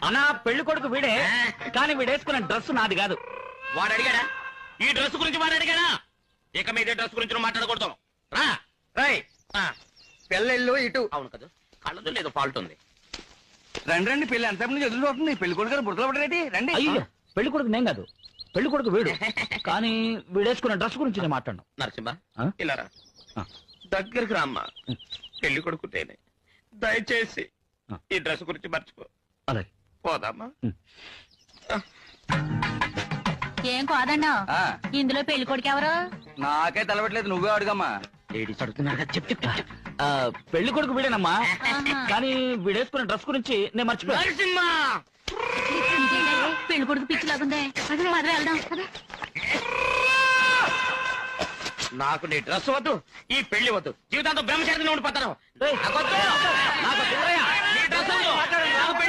అనా పెళ్లి కొడుకు వీడే, కానీ వీడేసుకున్న డ్రెస్ నాది కాదు. వాడు అడిగాడా? ఈ డ్రెస్ గురించి వాడు అడిగాడా? ఇక మీద డ్రెస్ గురించి నువ్వు మాట్లాడకూడదు. రా రై పెళ్ళిళ్ళు ఇటు. అవును కదా, కళ్ళదు లేదు ఫాల్ట్ ఉంది. రండి రండి, పెళ్లి ఎంత నుంచి ఎదురు అవుతుంది. పెళ్లి కొడుకు గారు బుట్టలు పడరేటి రండి. అయ్యో పెళ్లి కొడుకు నేను కాదు, పెళ్లి కొడుకు వీడు, కానీ వీడేసుకున్న డ్రెస్ గురించి నేను మాట్లాడను. నరసింహ ఆ? ఇలా రా. ఆ. దగ్గరికి రామ్మా. పెళ్లి కొడుకుంటేనే దయచేసి ఆ. ఈ డ్రెస్ గురించి మర్చిపో. అలాగే పోదామా? ఏం కాదన్నా, ఆ, ఇందులో పెళ్లి కొడుకు ఎవరు? నాకే తలబెట్టలేదు, నువ్వే అడుగమ్మా. లేడీస్ అడుగుతున్నారు, చెప్పు. పెళ్లి కొడుకు వీడేనమ్మా, ఆహా. కానీ వీడేసుకున్న డ్రెస్ గురించి నేను మర్చిపోయాను. నరసింహ ఇదేంటి? పెళ్లి కొడుకు పిచ్చి లాగుందే. పద వెళ్దాం కదా. నాకు నీ డ్రెస్ వద్దు, ఈ పెళ్లి వద్దు, జీవితాంతం బ్రహ్మచారిని ఉండిపోతాను. ఏయ్, నాకు వద్దు. నాకు వద్దు. నీ డ్రెస్ వద్దు. నాకు పెళ్లి